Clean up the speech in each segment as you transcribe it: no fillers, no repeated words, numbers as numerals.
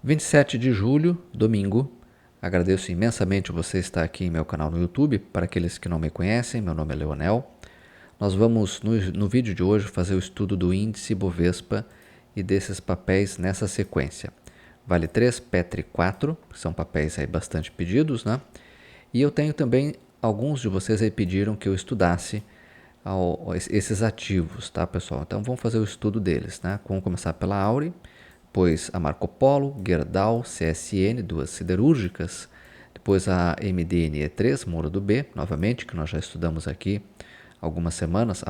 27 de julho, domingo. Agradeço imensamente você estar aqui em meu canal no YouTube. Para aqueles que não me conhecem, meu nome é Leonel. Nós vamos, no vídeo de hoje, fazer o estudo do índice Bovespa e desses papéis nessa sequência. Vale 3, Petri 4, que são papéis aí bastante pedidos, né? E eu tenho também, alguns de vocês aí pediram que eu estudasse esses ativos, tá, pessoal? Então vamos fazer o estudo deles, né? Vamos começar pela Auri, depois a Marco Polo, Gerdau, CSN, duas siderúrgicas, depois a MDNE3, Muro do B, novamente, que nós já estudamos aqui há algumas semanas,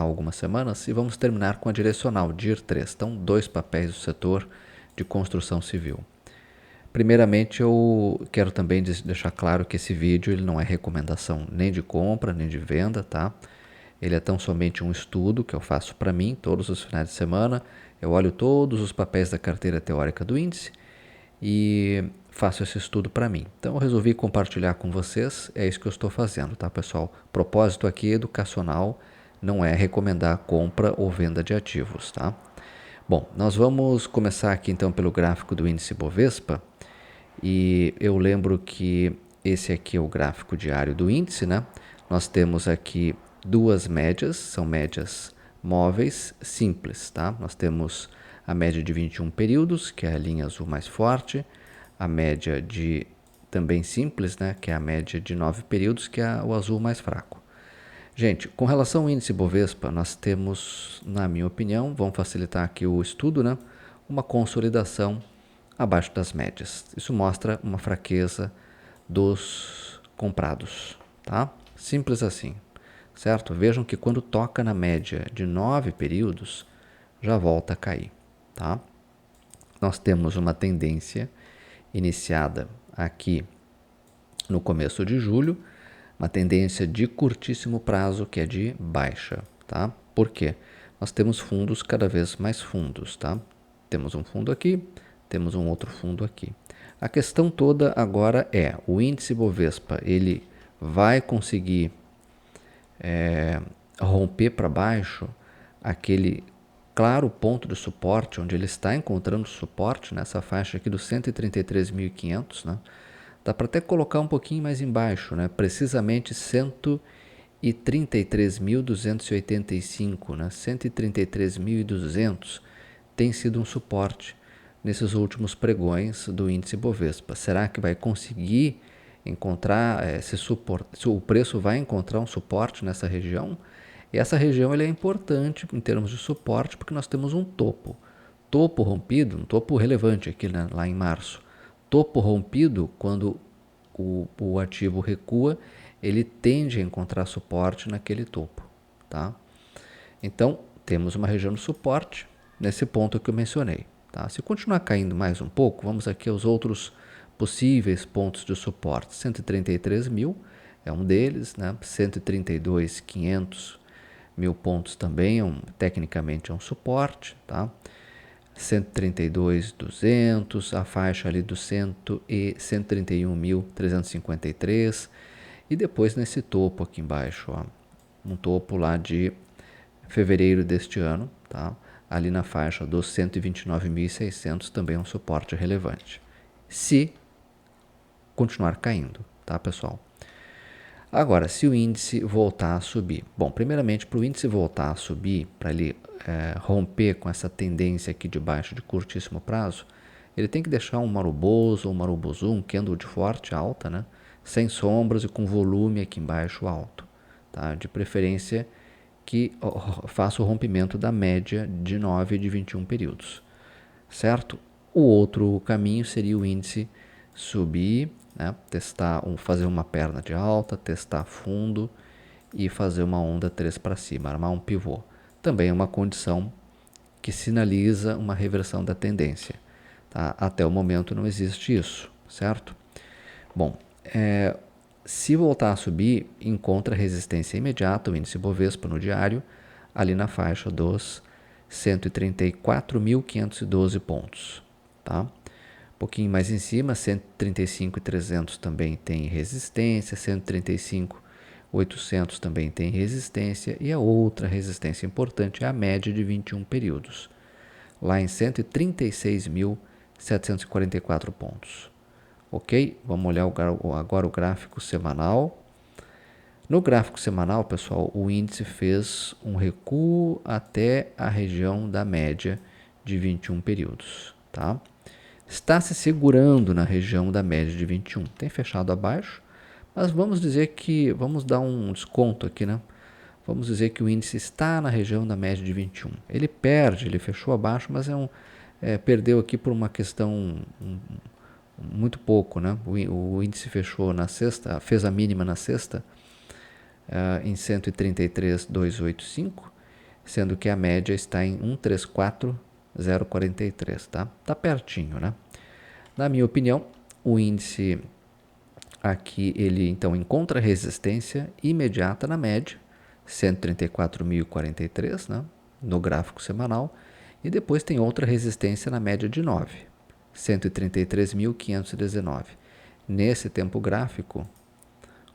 e vamos terminar com a direcional, DIR3. Então, dois papéis do setor de construção civil. Primeiramente, eu quero também deixar claro que esse vídeo ele não é recomendação nem de compra, nem de venda, tá? Ele é tão somente um estudo que eu faço para mim todos os finais de semana. Eu olho todos os papéis da carteira teórica do índice e faço esse estudo para mim. Então eu resolvi compartilhar com vocês, é isso que eu estou fazendo, tá, pessoal? O propósito aqui é educacional, não é recomendar compra ou venda de ativos, tá? Bom, nós vamos começar aqui então pelo gráfico do índice Bovespa e eu lembro que esse aqui é o gráfico diário do índice, né? Nós temos aqui duas médias, são médias móveis simples, tá? Nós temos a média de 21 períodos, que é a linha azul mais forte, a média de também simples, né, que é a média de 9 períodos, que é o azul mais fraco. Gente, com relação ao índice Bovespa, nós temos, na minha opinião, vamos facilitar aqui o estudo, né, uma consolidação abaixo das médias. Isso mostra uma fraqueza dos comprados, tá? Simples assim, certo? Vejam que quando toca na média de 9 períodos, já volta a cair, tá? Nós temos uma tendência iniciada aqui no começo de julho, uma tendência de curtíssimo prazo que é de baixa, tá? Por quê? Nós temos fundos cada vez mais fundos, tá? Temos um fundo aqui, temos um outro fundo aqui. A questão toda agora é, o índice Bovespa, ele vai conseguir romper para baixo aquele claro ponto de suporte, onde ele está encontrando suporte nessa faixa aqui dos 133.500, né? Dá para até colocar um pouquinho mais embaixo, né? Precisamente 133.285, né? 133.200 tem sido um suporte nesses últimos pregões do índice Bovespa. Será que vai conseguir encontrar esse suporte? O preço vai encontrar um suporte nessa região? E essa região ele é importante em termos de suporte porque nós temos um topo. Topo rompido, um topo relevante aqui, né, lá em março. Topo rompido, quando o ativo recua, ele tende a encontrar suporte naquele topo, tá? Então, temos uma região de suporte nesse ponto que eu mencionei, tá? Se continuar caindo mais um pouco, vamos aqui aos outros possíveis pontos de suporte. 133.000 é um deles, né? 132.500 mil pontos também, tecnicamente é um suporte, tá? 132.200, a faixa ali dos 131.353 e depois nesse topo aqui embaixo, ó, um topo lá de fevereiro deste ano, tá? Ali na faixa dos 129.600 também é um suporte relevante. Se continuar caindo, tá, pessoal? Agora, se o índice voltar a subir, bom, primeiramente para o índice voltar a subir, para ele romper com essa tendência aqui de baixo de curtíssimo prazo, ele tem que deixar um Marubozu ou um Marubozu, um candle de forte alta, né? Sem sombras e com volume aqui embaixo alto, tá? De preferência que faça o rompimento da média de 9 e de 21 períodos, certo? O outro caminho seria o índice subir, né? Testar, fazer uma perna de alta, testar fundo e fazer uma onda 3 para cima, armar um pivô. Também é uma condição que sinaliza uma reversão da tendência, tá? Até o momento não existe isso, certo? Bom, se voltar a subir, encontra resistência imediata, o índice Bovespa no diário, ali na faixa dos 134.512 pontos, tá? Um pouquinho mais em cima, 135.300 também tem resistência, 135.800 também tem resistência, e a outra resistência importante é a média de 21 períodos, lá em 136.000 744 pontos. Ok? Vamos olhar agora o gráfico semanal. No gráfico semanal, pessoal, o índice fez um recuo até a região da média de 21 períodos. Tá? Está se segurando na região da média de 21. Tem fechado abaixo, mas vamos dizer que, vamos dar um desconto aqui, né? Vamos dizer que o índice está na região da média de 21. Ele fechou abaixo, mas perdeu aqui por uma questão muito pouco, né? O índice fechou na sexta, fez a mínima na sexta, em 133,285, sendo que a média está em 134,043, tá? Tá pertinho, né? Na minha opinião, o índice aqui, ele então encontra resistência imediata na média, 134.043, né? No gráfico semanal, e depois tem outra resistência na média de 9, 133.519. Nesse tempo gráfico,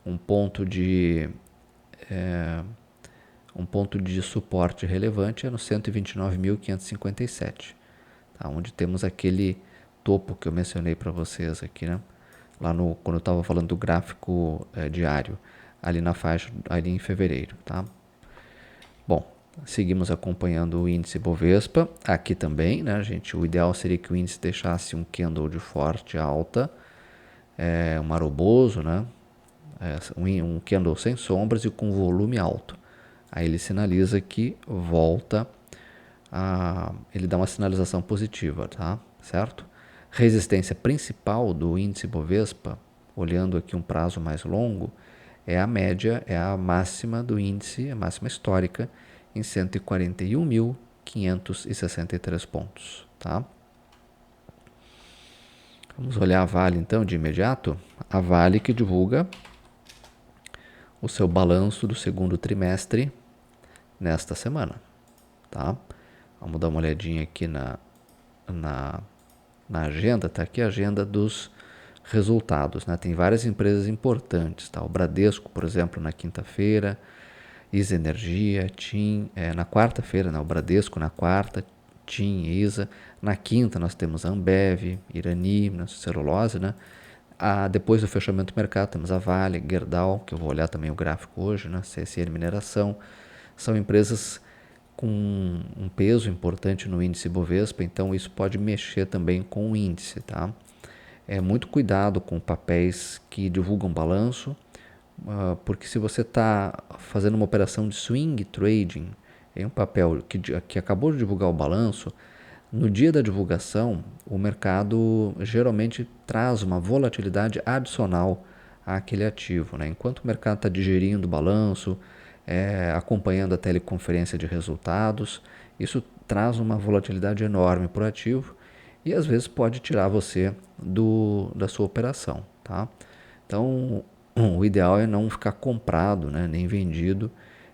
um ponto de suporte relevante é no 129.557, tá? Onde temos aquele topo que eu mencionei para vocês aqui, né? Quando eu estava falando do gráfico diário, ali na faixa, ali em fevereiro, tá? Bom, seguimos acompanhando o índice Bovespa, aqui também, né, gente? O ideal seria que o índice deixasse um candle de forte alta, um maroboso, né? Um candle sem sombras e com volume alto. Aí ele sinaliza que volta ele dá uma sinalização positiva, tá? Certo? Resistência principal do índice Bovespa, olhando aqui um prazo mais longo, é a média, é a máxima do índice, a máxima histórica, em 141.563 pontos, tá? Vamos olhar a Vale então de imediato. A Vale que divulga o seu balanço do segundo trimestre nesta semana, tá? Vamos dar uma olhadinha aqui na agenda, tá aqui a agenda dos resultados, né? Tem várias empresas importantes, tá? O Bradesco, por exemplo, na quinta-feira, ISA Energia, TIM, na quarta-feira, né? O Bradesco na quarta, TIM, ISA. Na quinta nós temos a Ambev, Irani, Celulose, né? Depois do fechamento do mercado temos a Vale, Gerdau, que eu vou olhar também o gráfico hoje, né? CSN Mineração. São empresas com um peso importante no índice Bovespa, então isso pode mexer também com o índice, tá? Muito cuidado com papéis que divulgam balanço, porque se você está fazendo uma operação de swing trading em um papel que acabou de divulgar o balanço, no dia da divulgação, o mercado geralmente traz uma volatilidade adicional àquele ativo, né? Enquanto o mercado está digerindo o balanço, acompanhando a teleconferência de resultados, isso traz uma volatilidade enorme para o ativo e às vezes pode tirar você da sua operação, tá? Então, o ideal é não ficar comprado, né, nem vendido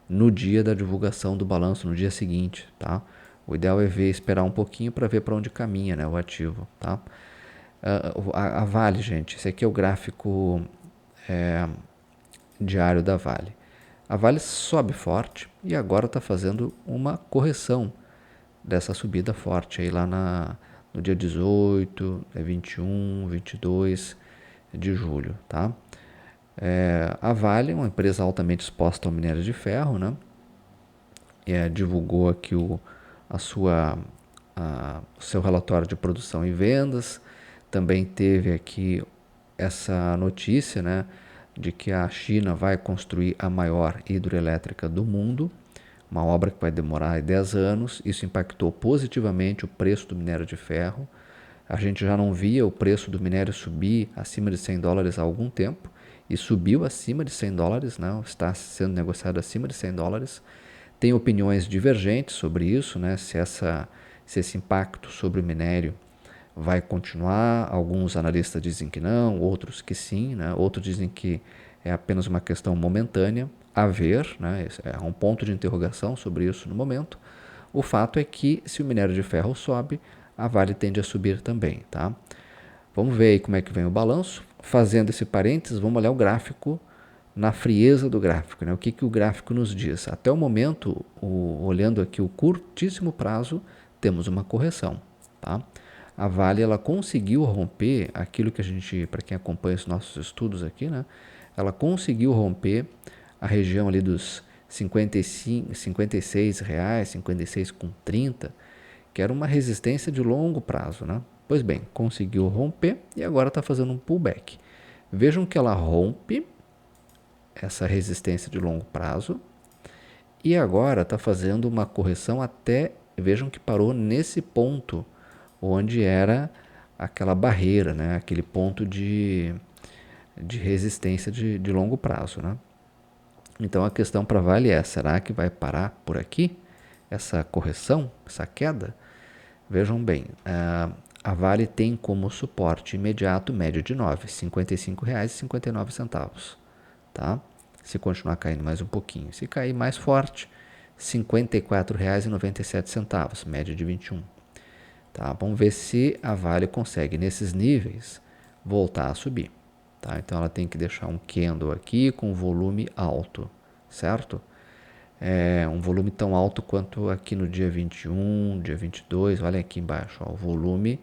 no dia da divulgação do balanço, no dia seguinte, tá? O ideal é esperar um pouquinho para ver para onde caminha, né, o ativo, tá? A Vale, gente, esse aqui é o gráfico diário da Vale. A Vale sobe forte e agora está fazendo uma correção dessa subida forte aí lá no dia 18, 21, 22 de julho, tá? A Vale é uma empresa altamente exposta ao minério de ferro, né? Divulgou aqui o seu relatório de produção e vendas. Também teve aqui essa notícia, né, de que a China vai construir a maior hidroelétrica do mundo, uma obra que vai demorar 10 anos. Isso impactou positivamente o preço do minério de ferro. A gente já não via o preço do minério subir acima de $100 há algum tempo, e subiu acima de $100, né? Está sendo negociado acima de $100. Tem opiniões divergentes sobre isso, né? Se esse impacto sobre o minério vai continuar. Alguns analistas dizem que não, outros que sim, né? Outros dizem que é apenas uma questão momentânea, a ver, né? É um ponto de interrogação sobre isso no momento. O fato é que se o minério de ferro sobe, a Vale tende a subir também, tá? Vamos ver aí como é que vem o balanço. Fazendo esse parênteses, vamos olhar o gráfico na frieza do gráfico, né? O que o gráfico nos diz? Até o momento, olhando aqui o curtíssimo prazo, temos uma correção, tá? a Vale ela conseguiu romper aquilo que a gente, para quem acompanha os nossos estudos aqui, né? Ela conseguiu romper a região ali dos 55, 56 reais, 56,30, que era uma resistência de longo prazo, né? Pois bem, conseguiu romper e agora está fazendo um pullback. Vejam que ela rompe essa resistência de longo prazo e agora está fazendo uma correção até, vejam que parou nesse ponto onde era aquela barreira, né? Aquele ponto de resistência de longo prazo, né? Então a questão para a Vale é, será que vai parar por aqui essa correção, essa queda? Vejam bem, a Vale tem como suporte imediato médio de 9, R$ 55,59, tá? Se continuar caindo mais um pouquinho. Se cair mais forte, R$ 54,97, média de 21. Tá? Vamos ver se a Vale consegue, nesses níveis, voltar a subir. Tá? Então ela tem que deixar um candle aqui com volume alto, certo? Um volume tão alto quanto aqui no dia 21, dia 22, olha aqui embaixo, ó, o volume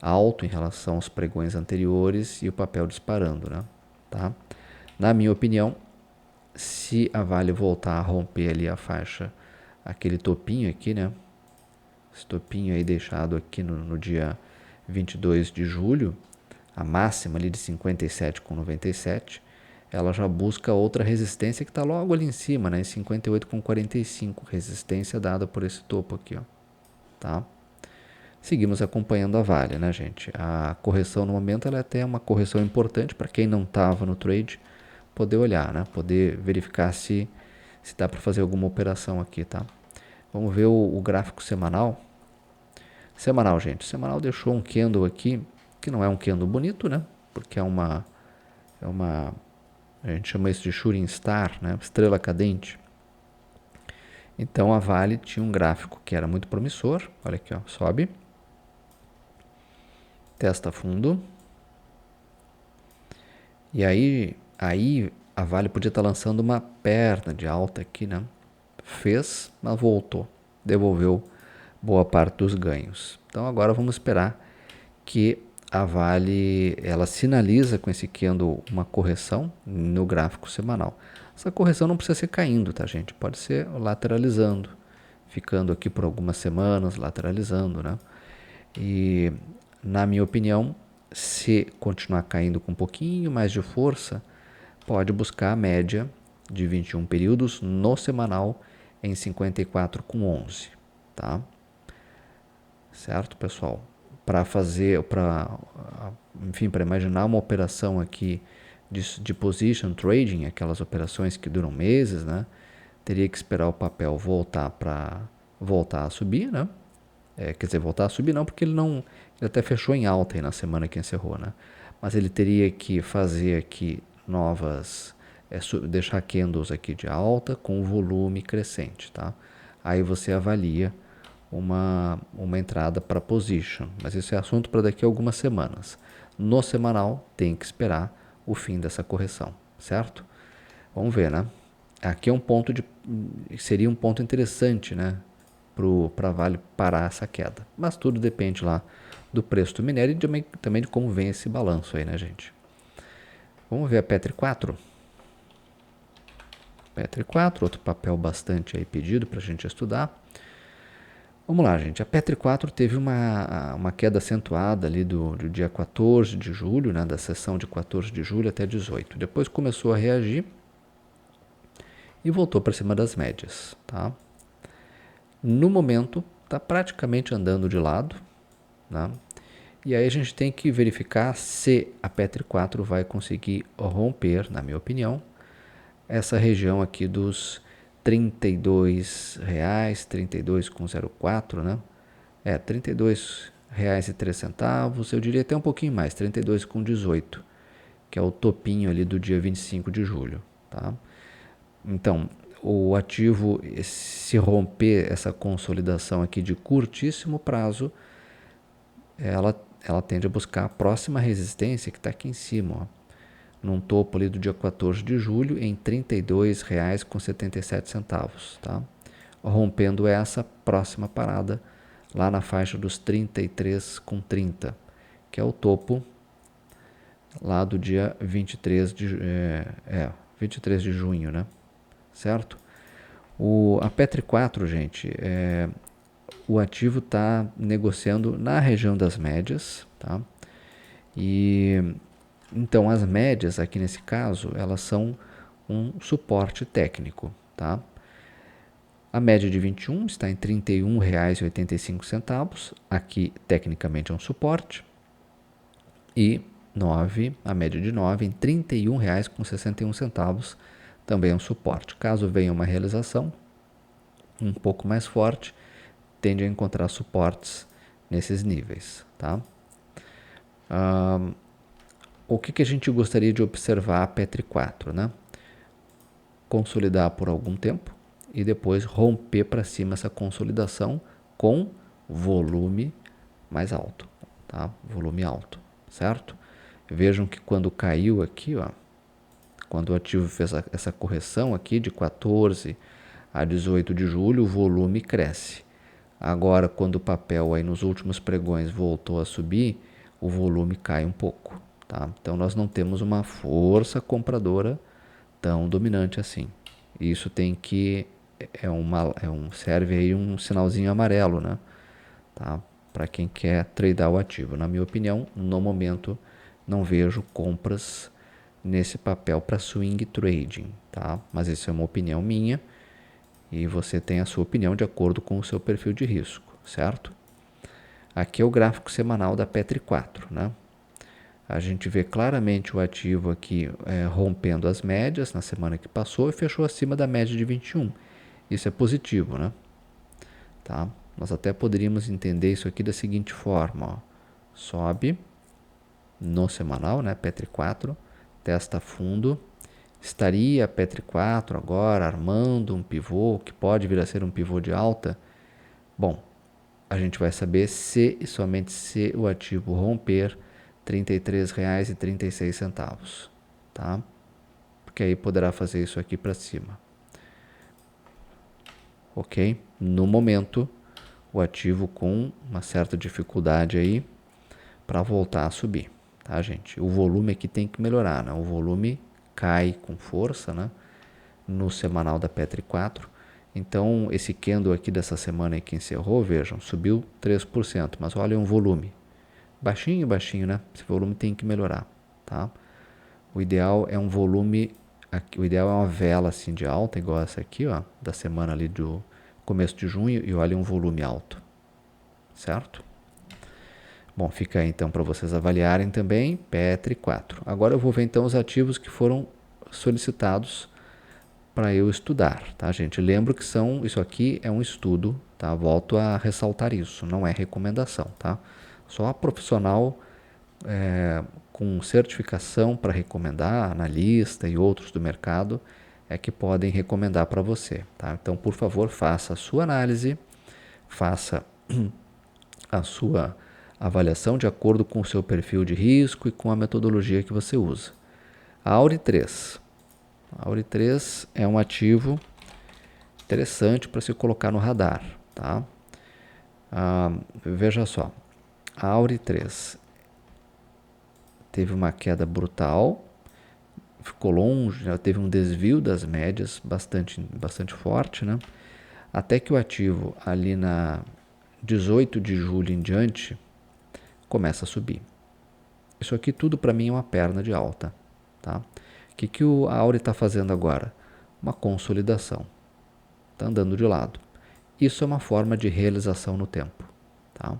alto em relação aos pregões anteriores e o papel disparando, né? Tá? Na minha opinião, se a Vale voltar a romper ali a faixa, aquele topinho aqui, né? Esse topinho aí deixado aqui no dia 22 de julho, a máxima ali de 57,97, ela já busca outra resistência que está logo ali em cima, né? Em 58,45, resistência dada por esse topo aqui, ó. Tá? Seguimos acompanhando a Vale, né, gente? A correção no momento ela é até uma correção importante para quem não estava no trade poder olhar, né? Poder verificar se dá para fazer alguma operação aqui, tá? Vamos ver o gráfico semanal. Semanal, gente. Semanal deixou um candle aqui, que não é um candle bonito, né? Porque é uma a gente chama isso de shooting star, né? Estrela cadente. Então a Vale tinha um gráfico que era muito promissor. Olha aqui, ó, sobe, testa fundo. E aí a Vale podia estar lançando uma perna de alta aqui, né? Fez, mas voltou, devolveu boa parte dos ganhos. Então agora vamos esperar que a Vale ela sinaliza com esse candle uma correção no gráfico semanal. Essa correção não precisa ser caindo, tá, gente? Pode ser lateralizando, ficando aqui por algumas semanas, lateralizando, né? E, na minha opinião, se continuar caindo com um pouquinho mais de força, pode buscar a média de 21 períodos no semanal em 54,11, tá? Certo, pessoal? Para imaginar uma operação aqui de position trading, aquelas operações que duram meses, né? Teria que esperar o papel voltar a subir, né? Quer dizer, voltar a subir não, porque ele até fechou em alta aí na semana que encerrou, né? Mas ele teria que fazer aqui deixar candles aqui de alta com volume crescente, tá? Aí você avalia uma entrada para position, mas isso é assunto para daqui a algumas semanas. No semanal tem que esperar o fim dessa correção, certo? Vamos ver, né? Aqui é seria um ponto interessante, né? Para a Vale parar essa queda. Mas tudo depende lá do preço do minério e também de como vem esse balanço aí, né, gente? Vamos ver a Petri 4. Petri 4, outro papel bastante aí pedido para a gente estudar. Vamos lá, gente. A Petri 4 teve uma queda acentuada ali do dia 14 de julho, né, da sessão de 14 de julho até 18. Depois começou a reagir e voltou para cima das médias, tá? No momento, está praticamente andando de lado, né? E aí a gente tem que verificar se a Petri 4 vai conseguir romper, na minha opinião, essa região aqui dos R$ 32,04, né? R$ 32,03, eu diria até um pouquinho mais, R$ 32,18, que é o topinho ali do dia 25 de julho, tá? Então, o ativo, se romper essa consolidação aqui de curtíssimo prazo, ela tende a buscar a próxima resistência que está aqui em cima, ó, num topo ali do dia 14 de julho em R$ 32,77, tá? Rompendo essa próxima parada, lá na faixa dos 33,30, que é o topo lá do dia 23 de junho, né? Certo? A Petri 4, gente, o ativo está negociando na região das médias, tá? E então as médias aqui nesse caso, elas são um suporte técnico, tá? A média de 21 está em R$ 31,85, aqui tecnicamente é um suporte, e 9, a média de 9 em R$ 31,61, também é um suporte. Caso venha uma realização um pouco mais forte, tende a encontrar suportes nesses níveis, tá? O que a gente gostaria de observar a Petri 4, né? Consolidar por algum tempo e depois romper para cima essa consolidação com volume mais alto, tá? Volume alto, certo? Vejam que quando caiu aqui, ó, quando o ativo fez essa correção aqui de 14 a 18 de julho, o volume cresce. Agora, quando o papel aí nos últimos pregões voltou a subir, o volume cai um pouco, tá? Então nós não temos uma força compradora tão dominante assim. Isso tem que serve aí um sinalzinho amarelo, né? Tá? Para quem quer tradear o ativo. Na minha opinião, no momento não vejo compras nesse papel para swing trading, tá? Mas isso é uma opinião minha e você tem a sua opinião de acordo com o seu perfil de risco, certo? Aqui é o gráfico semanal da Petri 4, né? A gente vê claramente o ativo aqui rompendo as médias na semana que passou e fechou acima da média de 21. Isso é positivo, né? Tá? Nós até poderíamos entender isso aqui da seguinte forma, ó. Sobe no semanal, né? Petri 4, testa fundo. Estaria a Petri 4 agora armando um pivô, que pode vir a ser um pivô de alta? Bom, a gente vai saber se e somente se o ativo romper R$ 33,36, tá? Porque aí poderá fazer isso aqui para cima. Ok? No momento, o ativo com uma certa dificuldade aí para voltar a subir, tá, gente? O volume aqui tem que melhorar, né? O volume cai com força, né? No semanal da Petri 4. Então, esse candle aqui dessa semana aí que encerrou, vejam, subiu 3%, mas olha um volume. Baixinho, baixinho, né? Esse volume tem que melhorar, tá? O ideal é um volume, o ideal é uma vela assim de alta, igual essa aqui, ó, da semana ali do começo de junho, e olha um volume alto, certo? Bom, fica aí então para vocês avaliarem também, Petri 4. Agora eu vou ver então os ativos que foram solicitados para eu estudar, tá, gente? Lembro que isso aqui é um estudo, tá? Volto a ressaltar isso, não é recomendação, tá? Só a profissional com certificação para recomendar, analista e outros do mercado, é que podem recomendar para você, tá? Então, por favor, faça a sua análise, faça a sua avaliação de acordo com o seu perfil de risco e com a metodologia que você usa. A Auri 3. A Auri 3 é um ativo interessante para se colocar no radar, tá? Veja só, a Auri 3 teve uma queda brutal, ficou longe, já teve um desvio das médias bastante forte, né? Até que o ativo ali na 18 de julho em diante começa a subir. Isso aqui tudo para mim é uma perna de alta, tá? O que a Auri está fazendo agora? Uma consolidação. Está andando de lado. Isso é uma forma de realização no tempo, tá?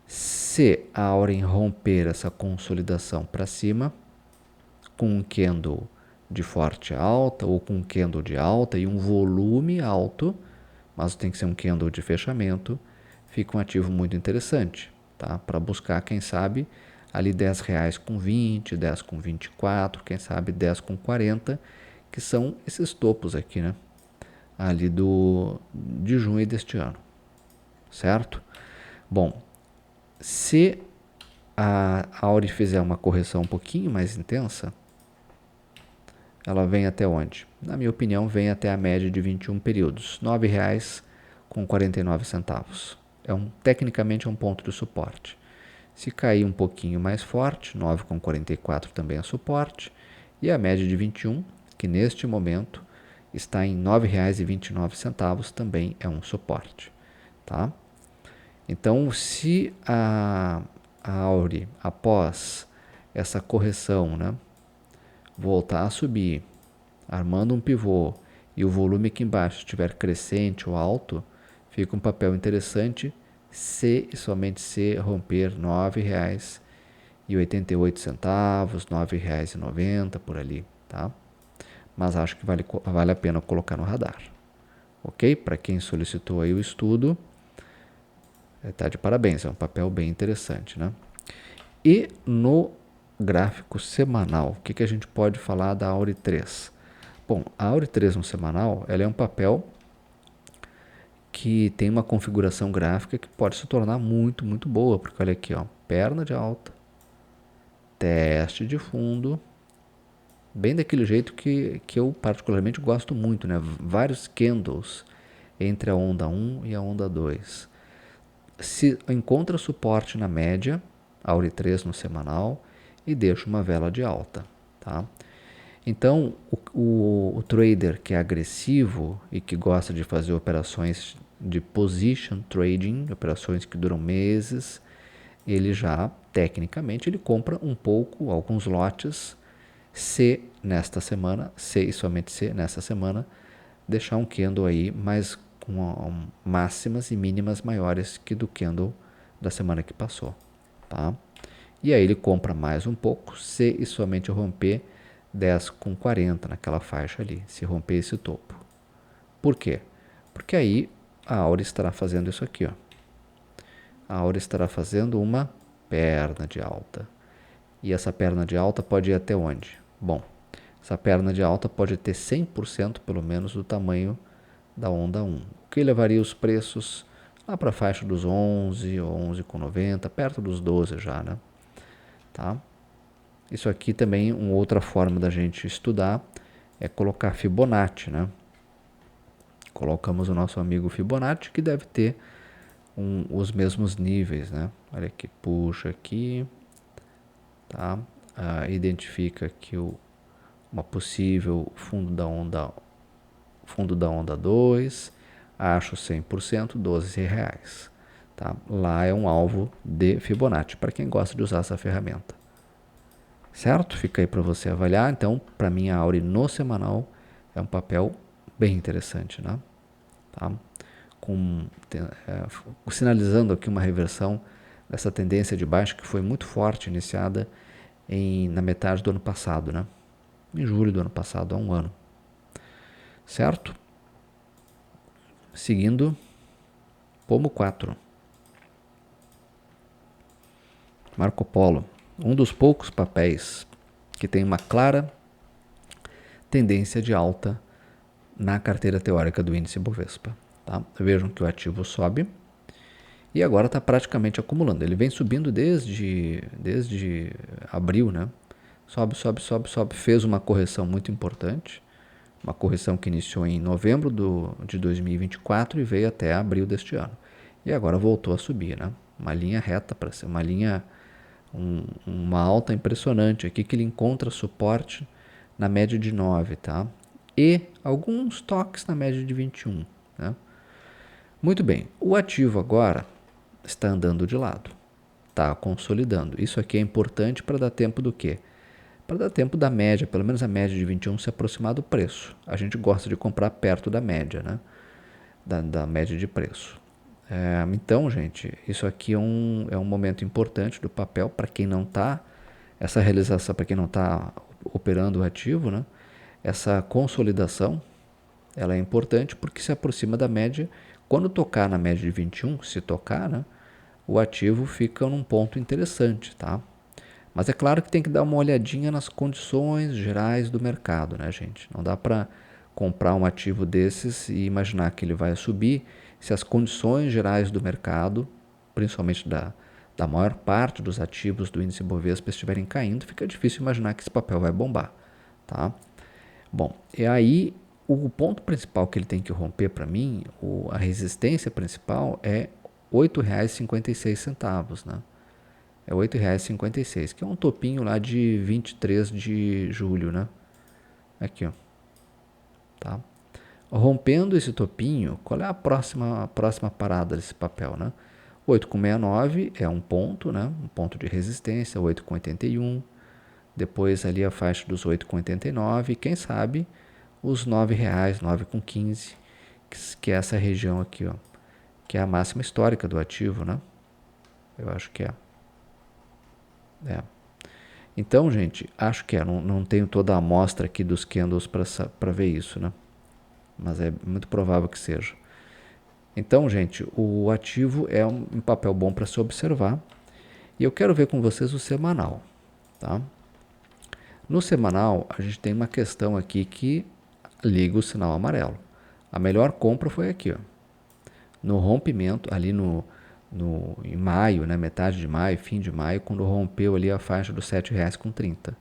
Se a Auri romper essa consolidação para cima, com um candle de forte alta ou com um candle de alta e um volume alto, mas tem que ser um candle de fechamento, fica um ativo muito interessante, tá? Para buscar, quem sabe, ali R$10 com 20, 10 com 24, quem sabe 10 com 40, que são esses topos aqui, né? Ali de junho deste ano, certo? Bom, se a Auri fizer uma correção um pouquinho mais intensa, ela vem até onde? Na minha opinião, vem até a média de 21 períodos, R$9,49, Tecnicamente é um ponto de suporte. Se cair um pouquinho mais forte, 9,44 também é suporte. E a média de 21, que neste momento está em R$ 9,29, também é um suporte. Tá? Então, se a Auri, após essa correção, né, voltar a subir, armando um pivô, e o volume aqui embaixo estiver crescente ou alto, fica um papel interessante se e somente se romper R$ 9,88, R$ 9,90 por ali, tá? Mas acho que vale a pena colocar no radar. Ok? Para quem solicitou aí o estudo, tá de parabéns, é um papel bem interessante, né? E no gráfico semanal, o que a gente pode falar da Auri 3? Bom, a Auri 3 no semanal, ela é um papel que tem uma configuração gráfica que pode se tornar muito, muito boa, porque olha aqui, ó, perna de alta, teste de fundo, bem daquele jeito que eu particularmente gosto muito, né? Vários candles entre a onda 1 e a onda 2. Se encontra suporte na média, Auri 3 no semanal, e deixa uma vela de alta, tá? Então, o trader que é agressivo e que gosta de fazer operações de position trading, operações que duram meses, ele já, tecnicamente, ele compra um pouco, alguns lotes, se nesta semana, se e somente se nessa semana, deixar um candle aí mais com máximas e mínimas maiores que do candle da semana que passou, tá? E aí ele compra mais um pouco, se e somente romper 10,40 naquela faixa ali, se romper esse topo. Por quê? Porque aí a Aura estará fazendo isso aqui, ó. A Aura estará fazendo uma perna de alta. E essa perna de alta pode ir até onde? Bom, essa perna de alta pode ter 100% pelo menos do tamanho da onda 1, o que levaria os preços lá para a faixa dos 11, 11,90, perto dos 12 já, né? Tá? Isso aqui também, uma outra forma da gente estudar é colocar Fibonacci, né? Colocamos o nosso amigo Fibonacci, que deve ter os mesmos níveis, né? Olha aqui, puxa aqui, tá? Identifica aqui uma possível fundo da onda 2, acho 100%, R$ 12. Tá? Lá é um alvo de Fibonacci, para quem gosta de usar essa ferramenta. Certo? Fica aí para você avaliar. Então, para mim, a Auri no semanal é um papel bem interessante, né? Tá? Sinalizando aqui uma reversão dessa tendência de baixo que foi muito forte, iniciada na metade do ano passado, né? Em julho do ano passado, há um ano. Certo? Seguindo, Pomo 4. Marco Polo, um dos poucos papéis que tem uma clara tendência de alta na carteira teórica do índice Bovespa. Tá? Vejam que o ativo sobe e agora está praticamente acumulando. Ele vem subindo desde abril, né? Sobe, sobe, sobe, sobe. Fez uma correção muito importante, uma correção que iniciou em novembro de 2024 e veio até abril deste ano. E agora voltou a subir, né? Uma linha reta para ser uma linha, uma alta impressionante aqui, que ele encontra suporte na média de 9, tá? E alguns toques na média de 21, né? Muito bem, o ativo agora está andando de lado, está consolidando. Isso aqui é importante para dar tempo do quê? Para dar tempo da média, pelo menos a média de 21 se aproximar do preço. A gente gosta de comprar perto da média, né? Da média de preço. Então, gente, isso aqui é um momento importante do papel para quem não está, essa realização, para quem não está operando o ativo, né? Essa consolidação, ela é importante porque se aproxima da média. Quando tocar na média de 21, se tocar, né? O ativo fica num ponto interessante, tá? Mas é claro que tem que dar uma olhadinha nas condições gerais do mercado, né, gente? Não dá para comprar um ativo desses e imaginar que ele vai subir se as condições gerais do mercado, principalmente da maior parte dos ativos do índice Bovespa, estiverem caindo, fica difícil imaginar que esse papel vai bombar, tá? Bom, e aí o ponto principal que ele tem que romper para mim, a resistência principal é R$ 8,56, né? É R$ 8,56, que é um topinho lá de 23 de julho, né? Aqui, ó. Tá? Rompendo esse topinho, qual é a próxima parada desse papel, né? 8,69 é um ponto, né? Um ponto de resistência, 8,81. Depois ali a faixa dos 8,89. Quem sabe os R$ 9,00, 9,15, que é essa região aqui, ó, que é a máxima histórica do ativo, né? Eu acho que é. Então, gente, acho que é. Não tenho toda a amostra aqui dos candles para ver isso, né? Mas é muito provável que seja. Então, gente, o ativo é um papel bom para se observar. E eu quero ver com vocês o semanal, tá? No semanal, a gente tem uma questão aqui que liga o sinal amarelo. A melhor compra foi aqui, ó. No rompimento, ali em maio, né, metade de maio, fim de maio, quando rompeu ali a faixa dos R$ 7,30.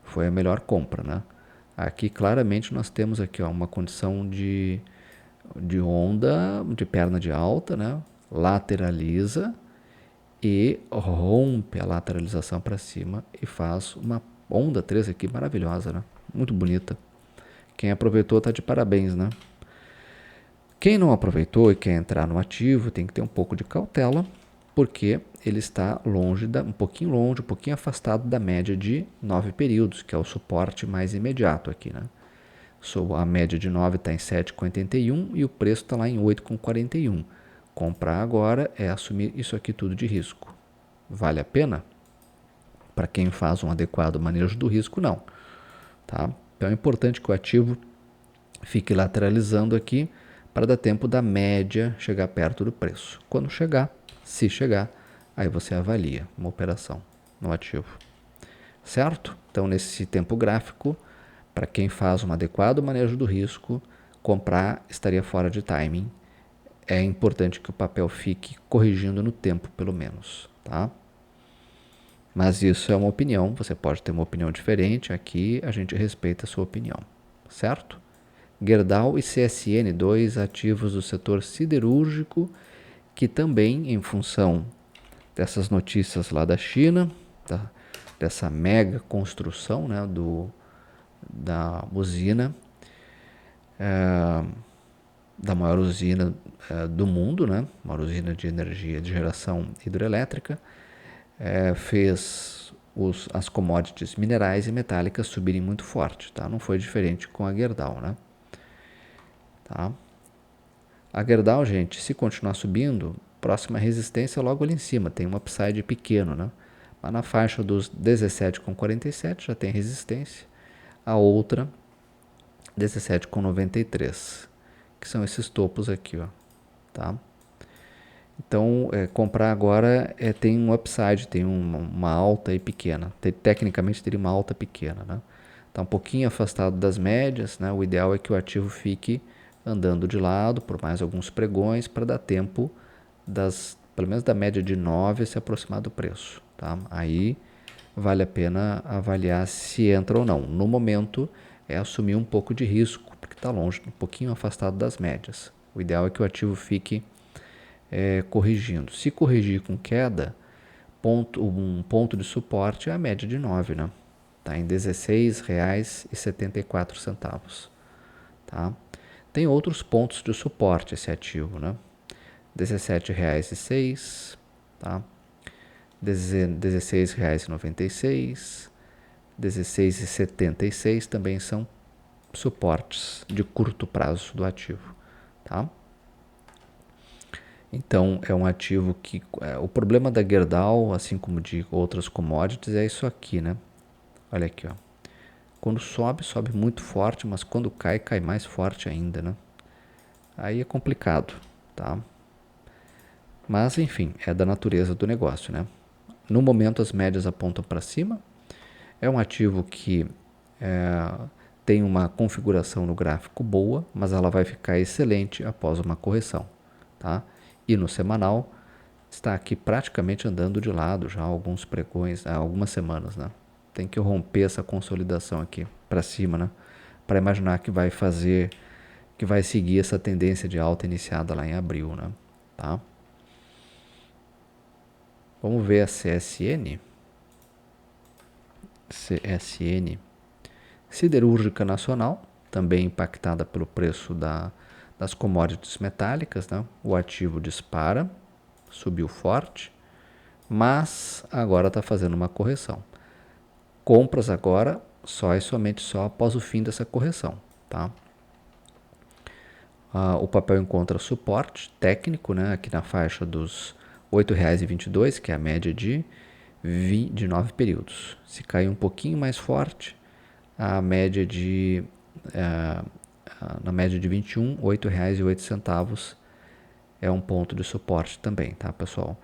Foi a melhor compra, né? Aqui claramente nós temos aqui, ó, uma condição de onda, de perna de alta, né? Lateraliza e rompe a lateralização para cima e faz uma onda 3 aqui maravilhosa, né? Muito bonita. Quem aproveitou tá de parabéns, né? Quem não aproveitou e quer entrar no ativo tem que ter um pouco de cautela, porque ele está um pouquinho longe, um pouquinho afastado da média de 9 períodos, que é o suporte mais imediato aqui, né? A média de 9 está em 7,81 e o preço está lá em 8,41. Comprar agora é assumir isso aqui tudo de risco. Vale a pena? Para quem faz um adequado manejo do risco, não. Tá? Então é importante que o ativo fique lateralizando aqui para dar tempo da média chegar perto do preço. Quando chegar, se chegar, aí você avalia uma operação no ativo. Certo? Então, nesse tempo gráfico, para quem faz um adequado manejo do risco, comprar estaria fora de timing. É importante que o papel fique corrigindo no tempo, pelo menos. Tá? Mas isso é uma opinião, você pode ter uma opinião diferente, aqui a gente respeita a sua opinião. Certo? Gerdau e CSN, dois ativos do setor siderúrgico, que também, em função dessas notícias lá da China, dessa mega construção, né, da usina, da maior usina do mundo, né, maior usina de energia de geração hidrelétrica, fez as commodities minerais e metálicas subirem muito forte. Tá? Não foi diferente com a Gerdau, né? Tá? A Gerdau, gente, se continuar subindo, próxima resistência logo ali em cima, tem um upside pequeno, né? Mas na faixa dos 17,47 já tem resistência, a outra 17,93, que são esses topos aqui, ó, tá? Então, comprar agora tem um upside, tem uma alta aí pequena, tecnicamente teria uma alta pequena, né? Está um pouquinho afastado das médias, né? O ideal é que o ativo fique andando de lado por mais alguns pregões para dar tempo pelo menos da média de 9 se aproximar do preço. Tá? Aí vale a pena avaliar se entra ou não. No momento é assumir um pouco de risco, porque está longe, um pouquinho afastado das médias. O ideal é que o ativo fique corrigindo. Se corrigir com queda, um ponto de suporte é a média de 9, né? Tá em R$ 16,74. Tá? Tem outros pontos de suporte esse ativo, né? R$ 17,06, tá? R$ 16,96, R$ 16,76 também são suportes de curto prazo do ativo, tá? Então é um ativo que o problema da Gerdau, assim como de outras commodities, é isso aqui, né? Olha aqui, ó. Quando sobe, sobe muito forte, mas quando cai, cai mais forte ainda, né? Aí é complicado, tá? Mas, enfim, é da natureza do negócio, né? No momento, as médias apontam para cima. É um ativo que tem uma configuração no gráfico boa, mas ela vai ficar excelente após uma correção, tá? E no semanal, está aqui praticamente andando de lado já há alguns pregões, há algumas semanas, né? Tem que romper essa consolidação aqui para cima, né? Para imaginar que vai seguir essa tendência de alta iniciada lá em abril, né? Tá? Vamos ver a CSN. CSN, Siderúrgica Nacional, também impactada pelo preço das commodities metálicas, né? O ativo dispara, subiu forte, mas agora está fazendo uma correção. Compras agora só e somente só após o fim dessa correção, tá? O papel encontra suporte técnico, né, aqui na faixa dos R$ 8,22, que é a média de 9 períodos. Se cair um pouquinho mais forte, a média de na média de 21, R$ 8,08 é um ponto de suporte também, tá, pessoal?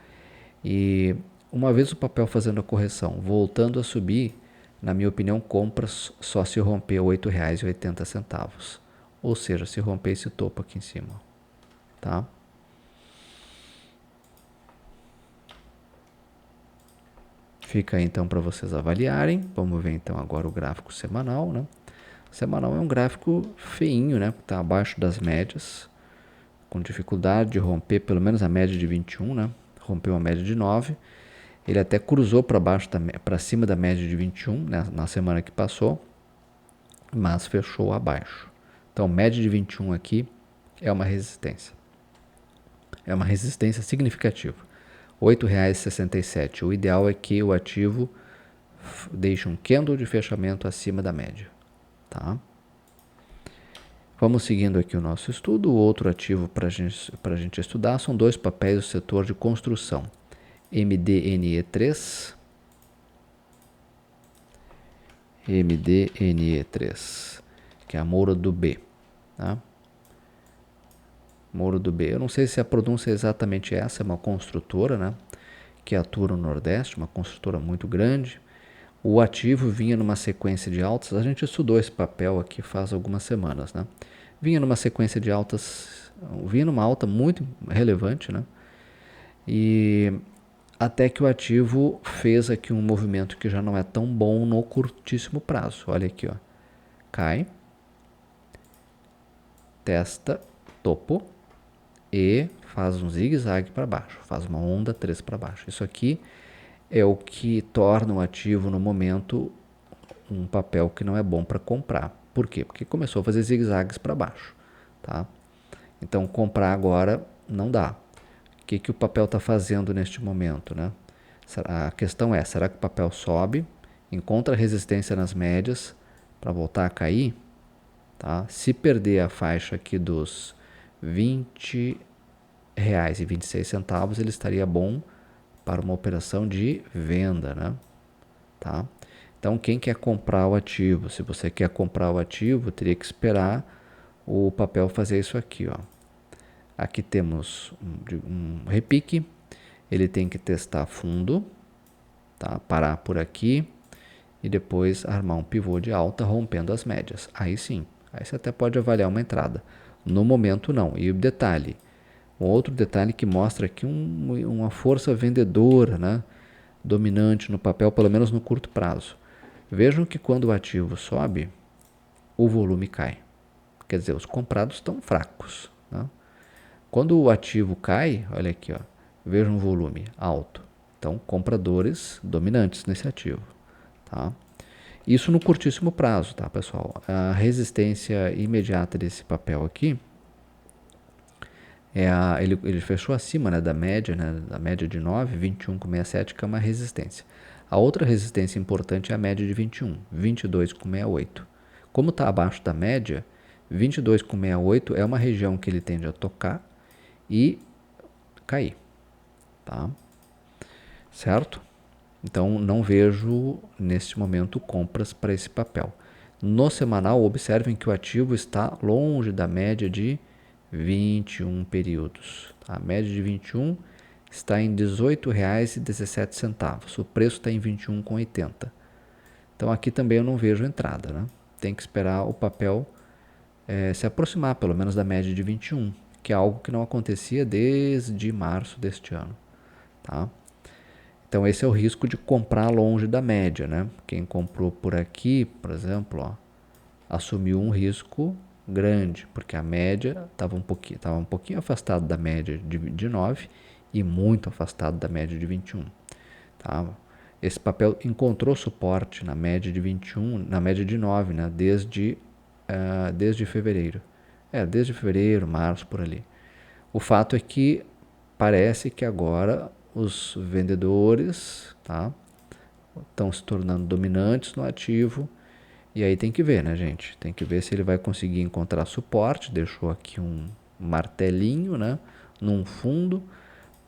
E uma vez o papel fazendo a correção, voltando a subir, na minha opinião, compras só se romper R$ 8,80. Ou seja, se romper esse topo aqui em cima, tá? Fica aí então para vocês avaliarem. Vamos ver então agora o gráfico semanal, né? Semanal é um gráfico feinho, né? Está abaixo das médias, com dificuldade de romper pelo menos a média de 21, né? Rompeu a média de 9. Ele até cruzou para cima da média de 21, né? Na semana que passou, mas fechou abaixo. Então, média de 21 aqui é uma resistência. É uma resistência significativa. R$ 8,67. O ideal é que o ativo deixe um candle de fechamento acima da média, tá? Vamos seguindo aqui o nosso estudo. O outro ativo para a gente estudar são dois papéis do setor de construção. MDNE3. MDNE3, que é a Moura do B, tá? Moura do B. Eu não sei se a pronúncia é exatamente essa, é uma construtora, né, que atua no Nordeste, uma construtora muito grande. O ativo vinha numa sequência de altas, a gente estudou esse papel aqui faz algumas semanas, né? Vinha numa sequência de altas, vinha numa alta muito relevante, né? E até que o ativo fez aqui um movimento que já não é tão bom no curtíssimo prazo. Olha aqui, ó. Cai, testa, topo e faz um zigue-zague para baixo, faz uma onda 3 para baixo. Isso aqui é o que torna o ativo no momento um papel que não é bom para comprar. Por quê? Porque começou a fazer zigue-zagues para baixo, tá? Então comprar agora não dá. O que o papel está fazendo neste momento, né? A questão é, será que o papel sobe, encontra resistência nas médias para voltar a cair? Tá? Se perder a faixa aqui dos R$ 20,26, ele estaria bom para uma operação de venda, né? Tá? Então, quem quer comprar o ativo? Se você quer comprar o ativo, teria que esperar o papel fazer isso aqui, ó. Aqui temos um repique, ele tem que testar fundo, tá? Parar por aqui e depois armar um pivô de alta rompendo as médias. Aí sim, aí você até pode avaliar uma entrada. No momento não. E o detalhe, um outro detalhe que mostra aqui uma força vendedora, né? Dominante no papel, pelo menos no curto prazo. Vejam que quando o ativo sobe, o volume cai. Quer dizer, os comprados estão fracos, né? Quando o ativo cai, olha aqui, ó, veja um volume alto. Então, compradores dominantes nesse ativo, tá? Isso no curtíssimo prazo, tá, pessoal? A resistência imediata desse papel aqui é ele fechou acima, né, da média de 9, 21,67, que é uma resistência. A outra resistência importante é a média de 21, 22,68. Como está abaixo da média, 22,68 é uma região que ele tende a tocar e cair, tá? Certo? Então não vejo neste momento compras para esse papel. No semanal, observem que o ativo está longe da média de 21 períodos. A média de 21 está em R$ 18,17. O preço está em R$ 21,80. Então aqui também eu não vejo entrada, né? Tem que esperar o papel se aproximar pelo menos da média de 21, que é algo que não acontecia desde março deste ano, tá? Então esse é o risco de comprar longe da média, né? Quem comprou por aqui, por exemplo, ó, assumiu um risco grande, porque a média estava um pouquinho afastado da média de 9 e muito afastado da média de 21. tá? Esse papel encontrou suporte na média de 21, na média de 9, né? Desde fevereiro. Desde fevereiro, março, por ali. O fato é que parece que agora os vendedores, tá, estão se tornando dominantes no ativo. E aí tem que ver, né, gente? Tem que ver se ele vai conseguir encontrar suporte. Deixou aqui um martelinho, né, num fundo,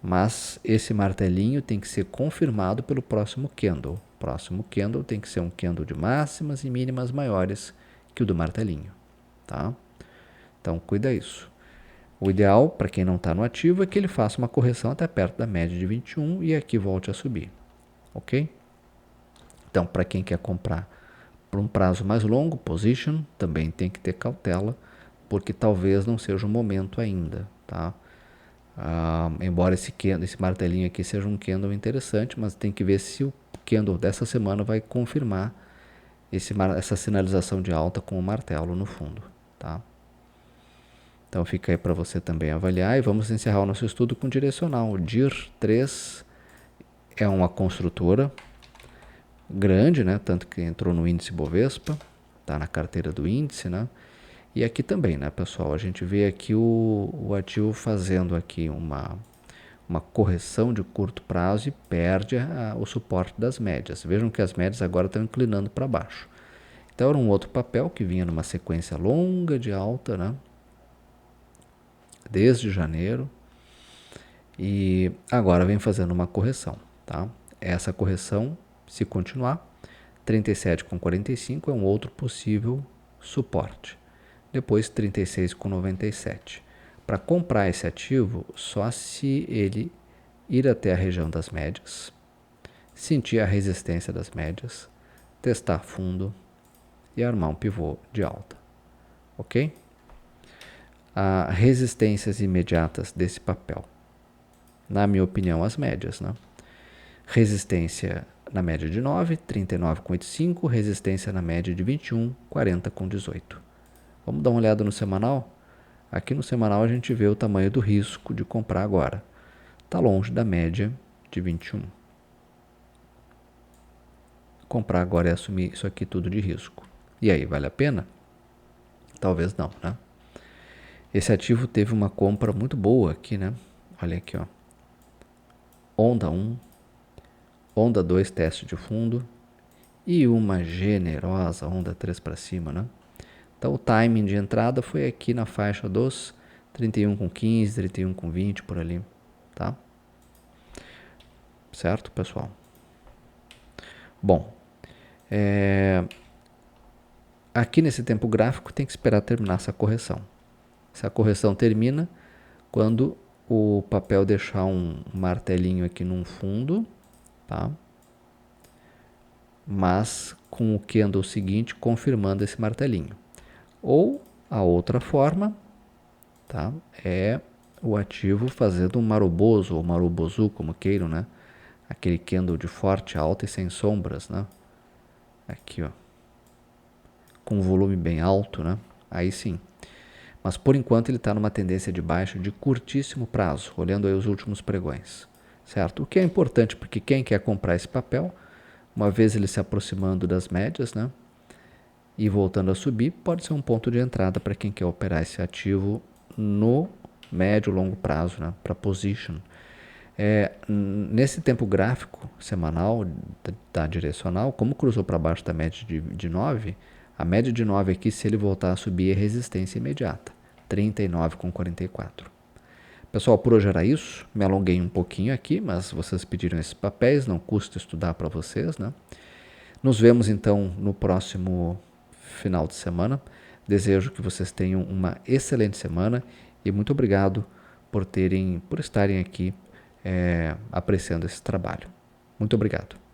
mas esse martelinho tem que ser confirmado pelo próximo candle. O próximo candle tem que ser um candle de máximas e mínimas maiores que o do martelinho, tá? Então, cuida isso. O ideal, para quem não está no ativo, é que ele faça uma correção até perto da média de 21 e aqui volte a subir, ok? Então, para quem quer comprar por um prazo mais longo, position, também tem que ter cautela, porque talvez não seja o momento ainda, tá? Embora esse martelinho aqui seja um candle interessante, mas tem que ver se o candle dessa semana vai confirmar essa sinalização de alta com o martelo no fundo, tá? Então fica aí para você também avaliar e vamos encerrar o nosso estudo com direcional. O DIR3 é uma construtora grande, né? Tanto que entrou no índice Bovespa, tá na carteira do índice, né? E aqui também, né, pessoal? A gente vê aqui o ativo fazendo aqui uma correção de curto prazo e perde o suporte das médias. Vejam que as médias agora estão inclinando para baixo. Então era um outro papel que vinha numa sequência longa de alta, né? Desde janeiro. E agora vem fazendo uma correção, tá? Essa correção, se continuar, 37,45 é um outro possível suporte. Depois 36,97. Para comprar esse ativo, só se ele ir até a região das médias, sentir a resistência das médias, testar fundo e armar um pivô de alta, ok? Resistências imediatas desse papel, na minha opinião, as médias, né? Resistência na média de 9, 39,85, resistência na média de 21, 40,18. Vamos dar uma olhada no semanal? Aqui no semanal a gente vê o tamanho do risco de comprar agora. Está longe da média de 21. Comprar agora é assumir isso aqui tudo de risco. E aí, vale a pena? Talvez não, né? Esse ativo teve uma compra muito boa aqui, né? Olha aqui, ó. Onda 1, onda 2, teste de fundo e uma generosa onda 3 para cima, né? Então o timing de entrada foi aqui na faixa dos 31,15, 31,20 por ali, tá? Certo, pessoal? Bom, aqui nesse tempo gráfico tem que esperar terminar essa correção. Essa correção termina quando o papel deixar um martelinho aqui num fundo, tá? Mas com o candle seguinte confirmando esse martelinho. Ou a outra forma, tá? É o ativo fazendo um maruboso ou marubozu, como queiram, né? Aquele candle de forte alta e sem sombras, né? Aqui, ó. Com volume bem alto, né? Aí sim. Mas por enquanto ele está numa tendência de baixa de curtíssimo prazo, olhando aí os últimos pregões, certo? O que é importante porque quem quer comprar esse papel, uma vez ele se aproximando das médias, né? E voltando a subir, pode ser um ponto de entrada para quem quer operar esse ativo no médio e longo prazo, né? Para position. Nesse tempo gráfico semanal da direcional, como cruzou para baixo da média de 9, a média de 9 aqui, se ele voltar a subir, é resistência imediata, 39,44. Pessoal, por hoje era isso. Me alonguei um pouquinho aqui, mas vocês pediram esses papéis, não custa estudar para vocês, né? Nos vemos então no próximo final de semana. Desejo que vocês tenham uma excelente semana e muito obrigado por estarem aqui apreciando esse trabalho. Muito obrigado.